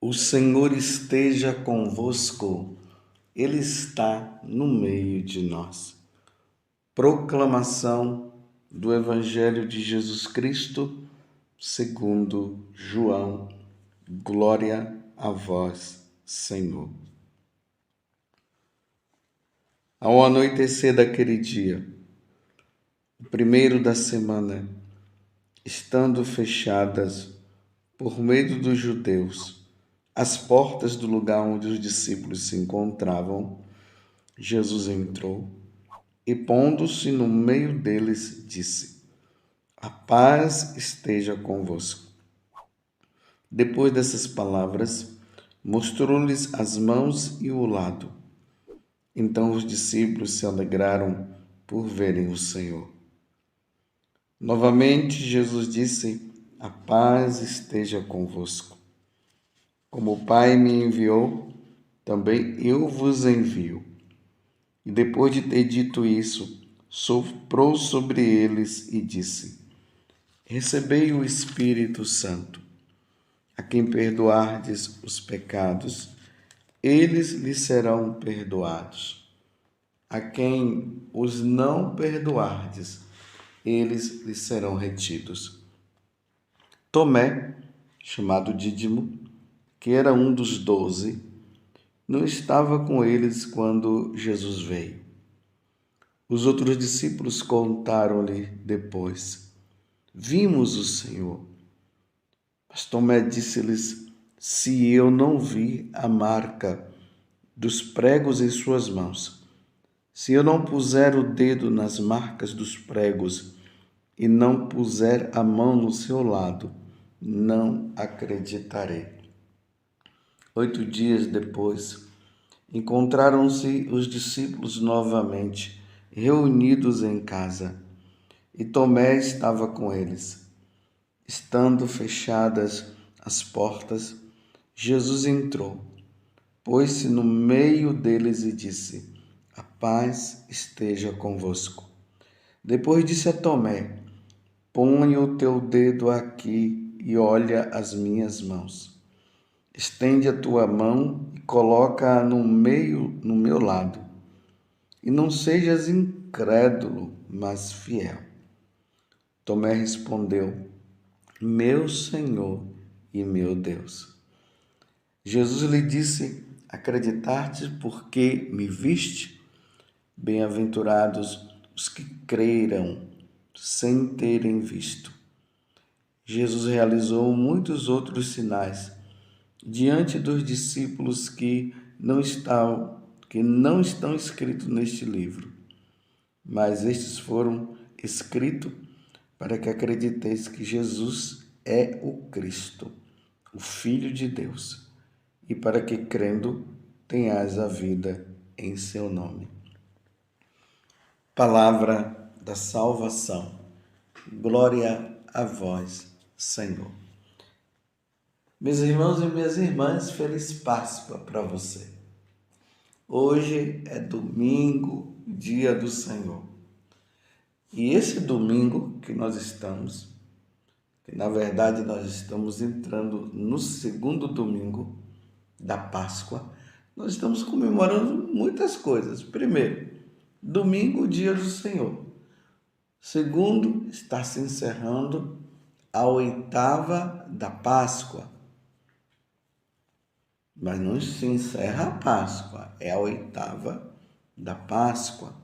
O Senhor esteja convosco, Ele está no meio de nós. Proclamação do Evangelho de Jesus Cristo, segundo João. Glória a vós, Senhor. Ao anoitecer daquele dia, o primeiro da semana, estando fechadas, por medo dos judeus, as portas do lugar onde os discípulos se encontravam, Jesus entrou e, pondo-se no meio deles, disse: A paz esteja convosco. Depois dessas palavras, mostrou-lhes as mãos e o lado. Então os discípulos se alegraram por verem o Senhor. Novamente Jesus disse: A paz esteja convosco. Como o Pai me enviou, também eu vos envio. E depois de ter dito isso, soprou sobre eles e disse: Recebei o Espírito Santo. A quem perdoardes os pecados, eles lhes serão perdoados. A quem os não perdoardes, eles lhes serão retidos. Tomé, chamado Dídimo, que era um dos 12, não estava com eles quando Jesus veio. Os outros discípulos contaram-lhe depois: Vimos o Senhor. Mas Tomé disse-lhes: Se eu não vi a marca dos pregos em suas mãos, se eu não puser o dedo nas marcas dos pregos e não puser a mão no seu lado, não acreditarei. 8 dias depois, encontraram-se os discípulos novamente, reunidos em casa, e Tomé estava com eles. Estando fechadas as portas, Jesus entrou, pôs-se no meio deles e disse: A paz esteja convosco. Depois disse a Tomé: Põe o teu dedo aqui e olha as minhas mãos. Estende a tua mão e coloca-a no meu lado. E não sejas incrédulo, mas fiel. Tomé respondeu: Meu Senhor e meu Deus. Jesus lhe disse: Acreditaste porque me viste? Bem-aventurados os que creram sem terem visto. Jesus realizou muitos outros sinais diante dos discípulos que não estão escritos neste livro, mas estes foram escritos para que acrediteis que Jesus é o Cristo, o Filho de Deus, e para que, crendo, tenhais a vida em seu nome. Palavra da salvação. Glória a vós, Senhor. Meus irmãos e minhas irmãs, feliz Páscoa para você. Hoje é domingo, dia do Senhor. E esse domingo que nós estamos, que na verdade nós estamos entrando no segundo domingo da Páscoa, nós estamos comemorando muitas coisas. Primeiro, domingo, dia do Senhor. Segundo, está se encerrando a 8ª da Páscoa. Mas não se encerra a Páscoa, é a 8ª da Páscoa.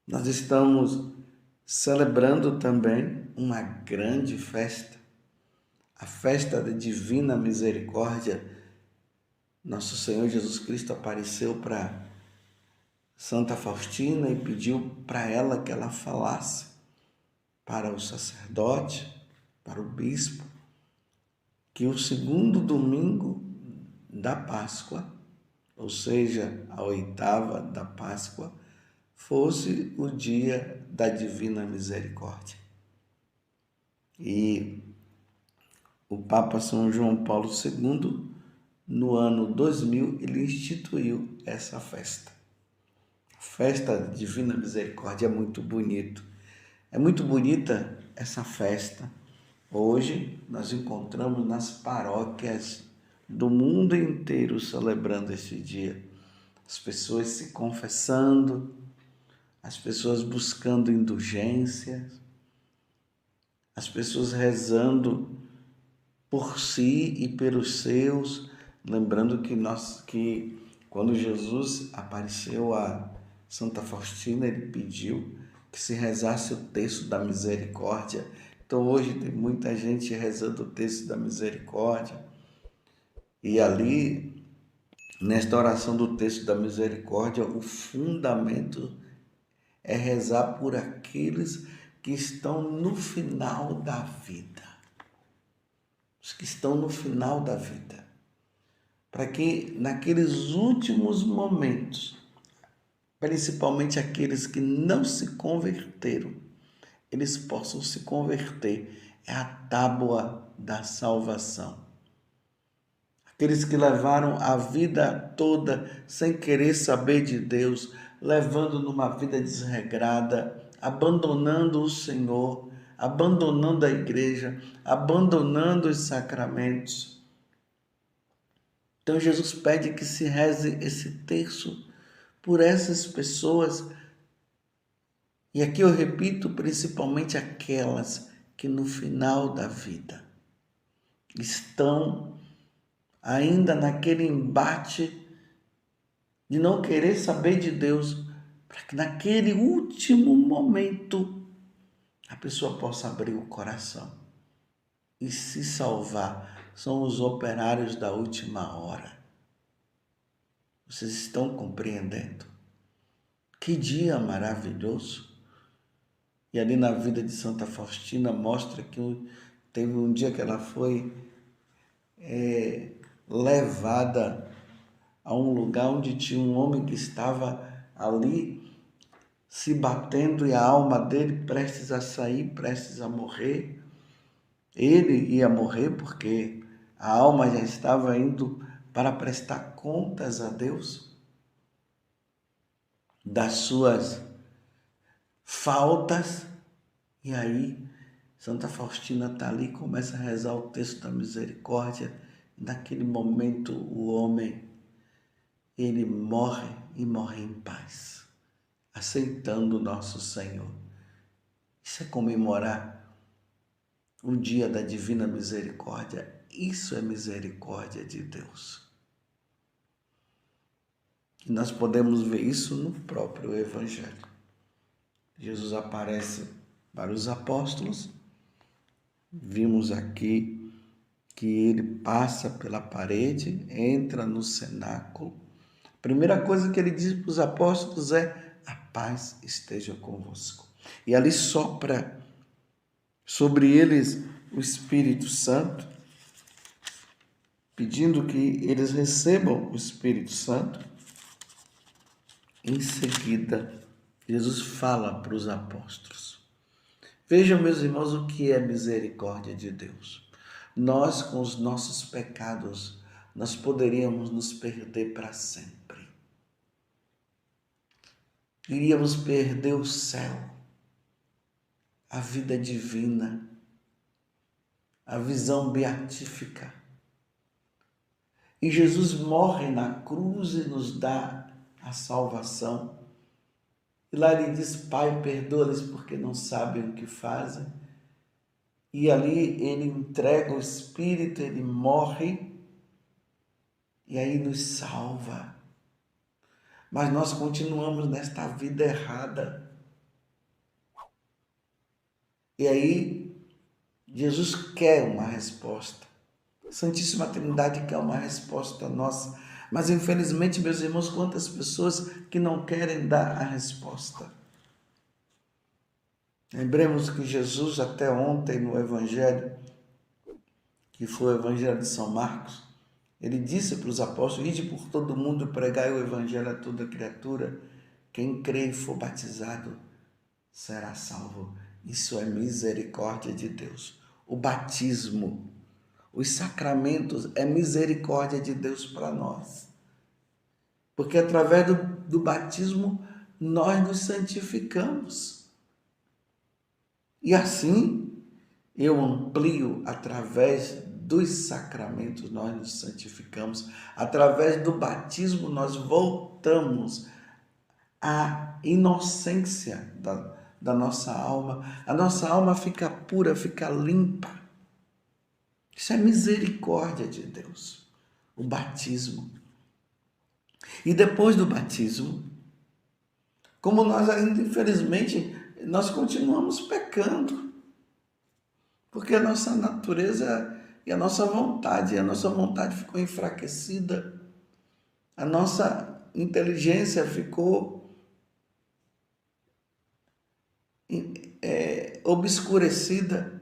Nós estamos celebrando também uma grande festa, a festa da Divina Misericórdia. Nosso Senhor Jesus Cristo apareceu para Santa Faustina e pediu para ela que ela falasse para o sacerdote, para o bispo, que o segundo domingo da Páscoa, ou seja, a 8ª da Páscoa, fosse o dia da Divina Misericórdia. E o Papa São João Paulo II, no ano 2000, ele instituiu essa festa. A festa da Divina Misericórdia é muito bonito. É muito bonita essa festa. Hoje nós encontramos nas paróquias do mundo inteiro celebrando este dia. As pessoas se confessando, as pessoas buscando indulgências, as pessoas rezando por si e pelos seus, lembrando que quando Jesus apareceu a Santa Faustina, ele pediu que se rezasse o terço da misericórdia. Então hoje tem muita gente rezando o terço da misericórdia. E ali, nesta oração do terço da misericórdia, o fundamento é rezar por aqueles que estão no final da vida. Os que estão no final da vida. Para que naqueles últimos momentos, principalmente aqueles que não se converteram, eles possam se converter. É a tábua da salvação. Aqueles que levaram a vida toda sem querer saber de Deus, levando numa vida desregrada, abandonando o Senhor, abandonando a igreja, abandonando os sacramentos. Então Jesus pede que se reze esse terço por essas pessoas. E aqui eu repito, principalmente aquelas que no final da vida estão ainda naquele embate de não querer saber de Deus, para que naquele último momento a pessoa possa abrir o coração e se salvar. São os operários da última hora. Vocês estão compreendendo? Que dia maravilhoso! E ali na vida de Santa Faustina mostra que teve um dia que ela foi levada a um lugar onde tinha um homem que estava ali se batendo e a alma dele prestes a sair, prestes a morrer. Ele ia morrer porque a alma já estava indo para prestar contas a Deus das suas faltas. E aí Santa Faustina está ali e começa a rezar o texto da misericórdia. Naquele momento o homem, ele morre e morre em paz, aceitando o nosso Senhor. Isso é comemorar o dia da divina misericórdia. Isso é misericórdia de Deus. E nós podemos ver isso no próprio Evangelho. Jesus aparece para os apóstolos. Vimos aqui que ele passa pela parede, entra no cenáculo. A primeira coisa que ele diz para os apóstolos é: a paz esteja convosco. E ali sopra sobre eles o Espírito Santo, pedindo que eles recebam o Espírito Santo. Em seguida, Jesus fala para os apóstolos. Vejam, meus irmãos, o que é misericórdia de Deus. Nós, com os nossos pecados, nós poderíamos nos perder para sempre. Iríamos perder o céu, a vida divina, a visão beatífica. E Jesus morre na cruz e nos dá a salvação. E lá ele diz: Pai, perdoa-lhes porque não sabem o que fazem. E ali ele entrega o Espírito, ele morre e aí nos salva. Mas nós continuamos nesta vida errada. E aí Jesus quer uma resposta. A Santíssima Trindade quer uma resposta nossa. Mas infelizmente, meus irmãos, quantas pessoas que não querem dar a resposta. Lembremos que Jesus, até ontem no Evangelho, que foi o Evangelho de São Marcos, ele disse para os apóstolos: ide por todo mundo e pregai o Evangelho a toda criatura. Quem crê e for batizado será salvo. Isso é misericórdia de Deus. O batismo, os sacramentos é misericórdia de Deus para nós. Porque através do batismo nós nos santificamos. E assim eu amplio através dos sacramentos nós nos santificamos. Através do batismo nós voltamos à inocência da nossa alma. A nossa alma fica pura, fica limpa. Isso é misericórdia de Deus, o batismo. E depois do batismo, como nós ainda, infelizmente, nós continuamos pecando, porque a nossa natureza e a nossa vontade ficou enfraquecida, a nossa inteligência ficou obscurecida.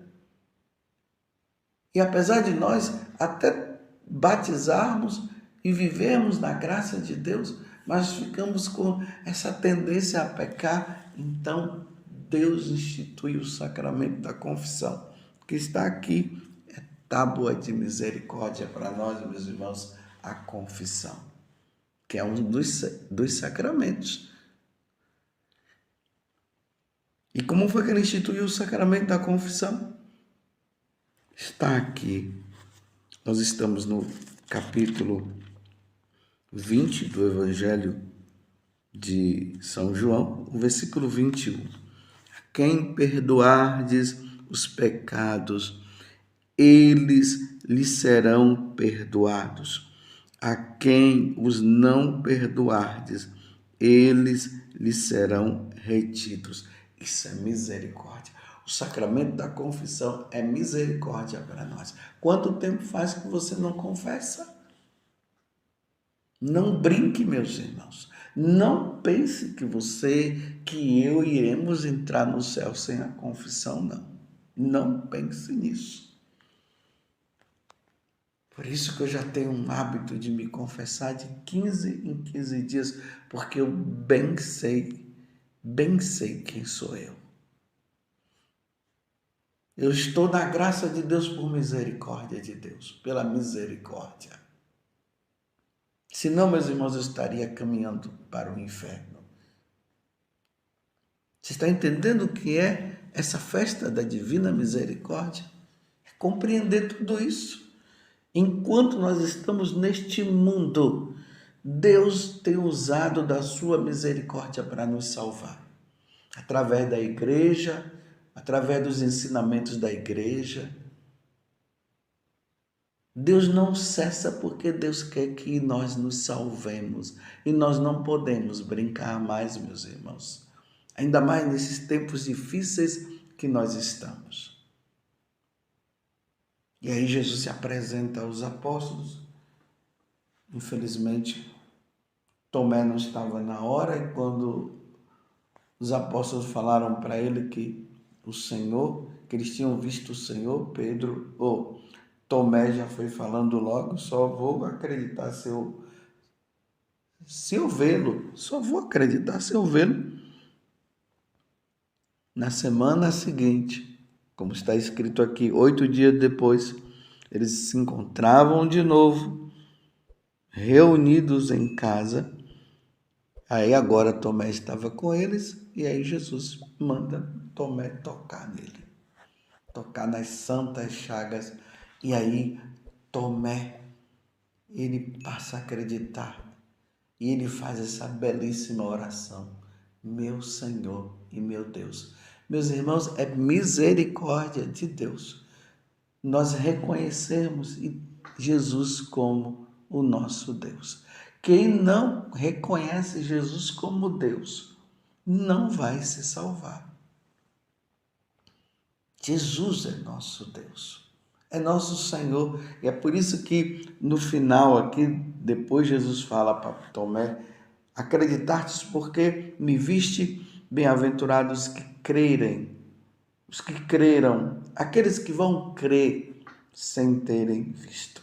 E apesar de nós até batizarmos e vivermos na graça de Deus, mas ficamos com essa tendência a pecar. Então Deus instituiu o sacramento da confissão, que está aqui, é tábua de misericórdia para nós, meus irmãos, a confissão, que é um dos sacramentos. E como foi que ele instituiu o sacramento da confissão? Está aqui. Nós estamos no capítulo 20 do Evangelho de São João, o versículo 21. A quem perdoardes os pecados, eles lhes serão perdoados. A quem os não perdoardes, eles lhes serão retidos. Isso é misericórdia. O sacramento da confissão é misericórdia para nós. Quanto tempo faz que você não confessa? Não brinque, meus irmãos. Não pense que eu iremos entrar no céu sem a confissão, não. Não pense nisso. Por isso que eu já tenho um hábito de me confessar de 15 em 15 dias, porque eu bem sei quem sou eu. Eu estou na graça de Deus por misericórdia de Deus, pela misericórdia. Senão, meus irmãos, eu estaria caminhando para o inferno. Você está entendendo o que é essa festa da divina misericórdia? É compreender tudo isso. Enquanto nós estamos neste mundo, Deus tem usado da sua misericórdia para nos salvar. Através da igreja, através dos ensinamentos da igreja. Deus não cessa porque Deus quer que nós nos salvemos. E nós não podemos brincar mais, meus irmãos. Ainda mais nesses tempos difíceis que nós estamos. E aí Jesus se apresenta aos apóstolos. Infelizmente, Tomé não estava na hora, e quando os apóstolos falaram para ele que o Senhor, que eles tinham visto o Senhor, Tomé já foi falando logo, só vou acreditar se eu vê-lo, só vou acreditar se eu vê-lo. Na semana seguinte, como está escrito aqui, 8 dias depois, eles se encontravam de novo, reunidos em casa. Aí agora Tomé estava com eles, e aí Jesus manda Tomé tocar nele, tocar nas santas chagas. E aí Tomé, ele passa a acreditar, e ele faz essa belíssima oração: meu Senhor e meu Deus. Meus irmãos, é misericórdia de Deus nós reconhecermos Jesus como o nosso Deus. Quem não reconhece Jesus como Deus não vai se salvar. Jesus é nosso Deus, é nosso Senhor. E é por isso que no final aqui, depois Jesus fala para Tomé: acreditastes porque me viste, bem-aventurados que crerem, os que creram, aqueles que vão crer sem terem visto.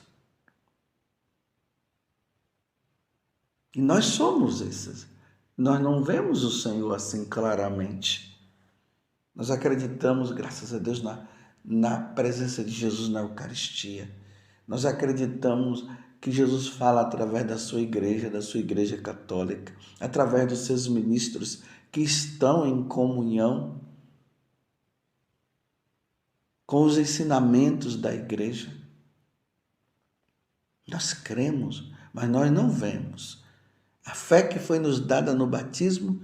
E nós somos esses. Nós não vemos o Senhor assim claramente. Nós acreditamos, graças a Deus, na presença de Jesus na Eucaristia. Nós acreditamos que Jesus fala através da sua igreja católica, através dos seus ministros que estão em comunhão com os ensinamentos da igreja. Nós cremos, mas nós não vemos. A fé que foi nos dada no batismo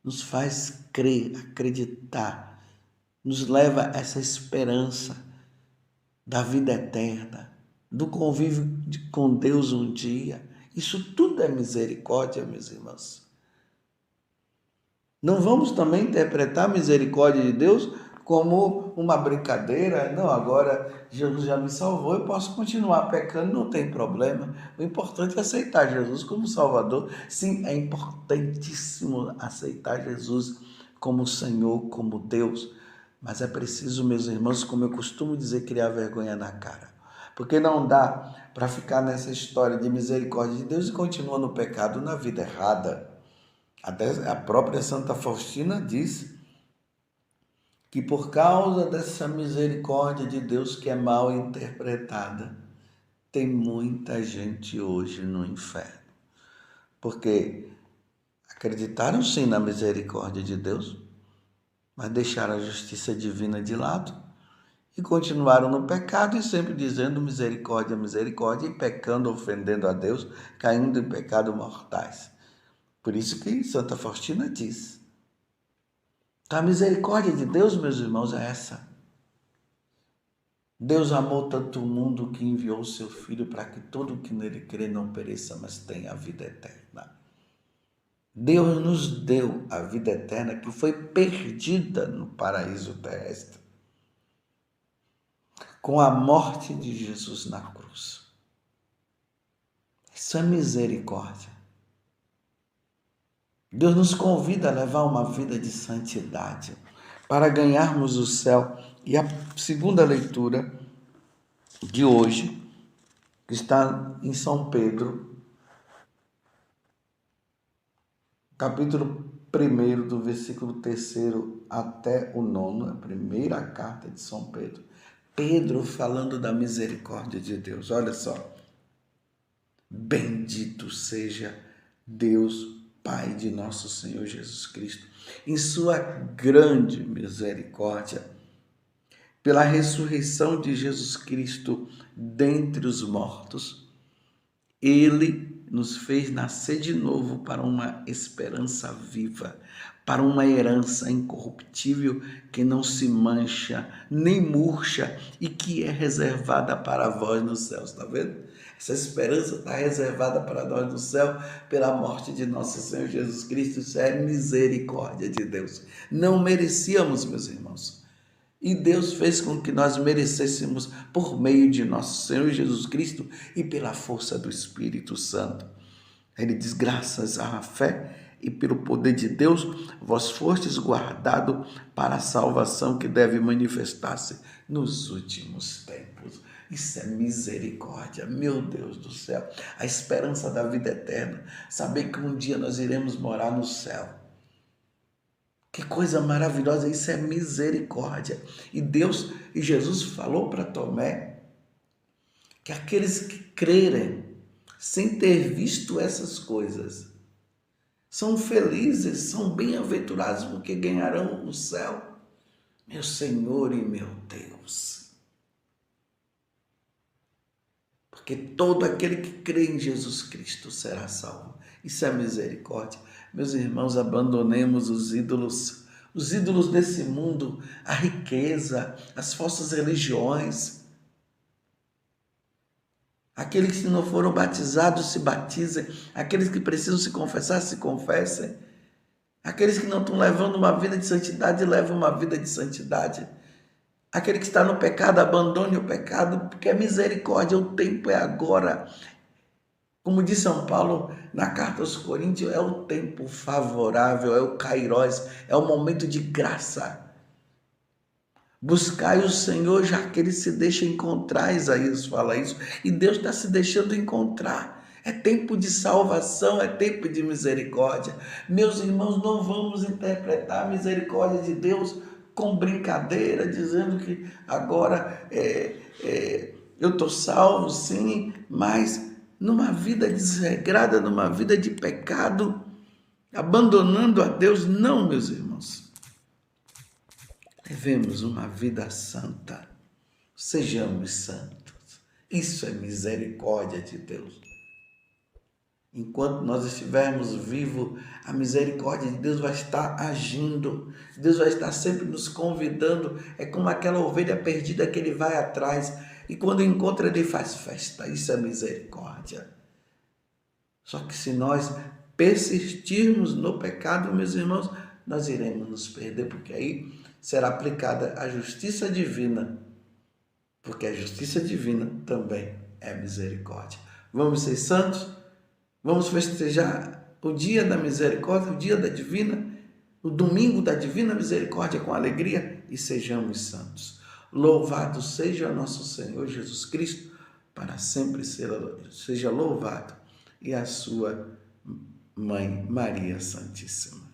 nos faz crer, acreditar, nos leva a essa esperança da vida eterna, do convívio com Deus um dia. Isso tudo é misericórdia, meus irmãos. Não vamos também interpretar a misericórdia de Deus como uma brincadeira. Não, agora Jesus já me salvou, eu posso continuar pecando, não tem problema. O importante é aceitar Jesus como Salvador. Sim, é importantíssimo aceitar Jesus como Senhor, como Deus. Mas é preciso, meus irmãos, como eu costumo dizer, criar vergonha na cara. Porque não dá para ficar nessa história de misericórdia de Deus e continuar no pecado, na vida errada. Até a própria Santa Faustina diz que por causa dessa misericórdia de Deus que é mal interpretada, tem muita gente hoje no inferno. Porque acreditaram sim na misericórdia de Deus, mas deixaram a justiça divina de lado e continuaram no pecado e sempre dizendo misericórdia, misericórdia, e pecando, ofendendo a Deus, caindo em pecados mortais. Por isso que Santa Faustina diz. Então, a misericórdia de Deus, meus irmãos, é essa. Deus amou tanto o mundo que enviou o seu Filho para que todo que nele crê não pereça, mas tenha a vida eterna. Deus nos deu a vida eterna que foi perdida no paraíso terrestre com a morte de Jesus na cruz. Isso é misericórdia. Deus nos convida a levar uma vida de santidade para ganharmos o céu. E a segunda leitura de hoje, que está em São Pedro, capítulo 1, do versículo 3º até o 9, a primeira carta de São Pedro. Pedro falando da misericórdia de Deus. Olha só. Bendito seja Deus, Pai de nosso Senhor Jesus Cristo, em sua grande misericórdia, pela ressurreição de Jesus Cristo dentre os mortos. Ele nos fez nascer de novo para uma esperança viva, para uma herança incorruptível que não se mancha, nem murcha e que é reservada para vós nos céus. Está vendo? Essa esperança está reservada para nós no céu pela morte de nosso Senhor Jesus Cristo. Isso é misericórdia de Deus. Não merecíamos, meus irmãos. E Deus fez com que nós merecêssemos por meio de nosso Senhor Jesus Cristo e pela força do Espírito Santo. Ele diz, graças à fé e pelo poder de Deus, vós fostes guardado para a salvação que deve manifestar-se nos últimos tempos. Isso é misericórdia, meu Deus do céu. A esperança da vida eterna, saber que um dia nós iremos morar no céu. Que coisa maravilhosa, isso é misericórdia. E Deus e Jesus falou para Tomé que aqueles que crerem sem ter visto essas coisas são felizes, são bem-aventurados porque ganharão o céu. Meu Senhor e meu Deus. Porque todo aquele que crê em Jesus Cristo será salvo. Isso é misericórdia. Meus irmãos, abandonemos os ídolos desse mundo, a riqueza, as falsas religiões. Aqueles que não foram batizados se batizem, aqueles que precisam se confessar se confessem. Aqueles que não estão levando uma vida de santidade, levam uma vida de santidade. Aquele que está no pecado, abandone o pecado, porque é misericórdia, o tempo é agora. Como diz São Paulo na carta aos Coríntios, é o tempo favorável, é o kairós, é o momento de graça. Buscai o Senhor, já que Ele se deixa encontrar, Isaías fala isso, e Deus está se deixando encontrar. É tempo de salvação, é tempo de misericórdia. Meus irmãos, não vamos interpretar a misericórdia de Deus com brincadeira, dizendo que agora eu estou salvo, sim, mas numa vida desregrada, numa vida de pecado, abandonando a Deus. Não, meus irmãos. Levemos uma vida santa. Sejamos santos. Isso é misericórdia de Deus. Enquanto nós estivermos vivos, a misericórdia de Deus vai estar agindo. Deus vai estar sempre nos convidando. É como aquela ovelha perdida que ele vai atrás. E quando encontra, ele faz festa. Isso é misericórdia. Só que se nós persistirmos no pecado, meus irmãos, nós iremos nos perder, porque aí será aplicada a justiça divina. Porque a justiça divina também é misericórdia. Vamos ser santos? Vamos festejar o dia da misericórdia, o dia da divina, o domingo da divina misericórdia com alegria e sejamos santos. Louvado seja nosso Senhor Jesus Cristo, para sempre seja louvado, e a sua Mãe Maria Santíssima.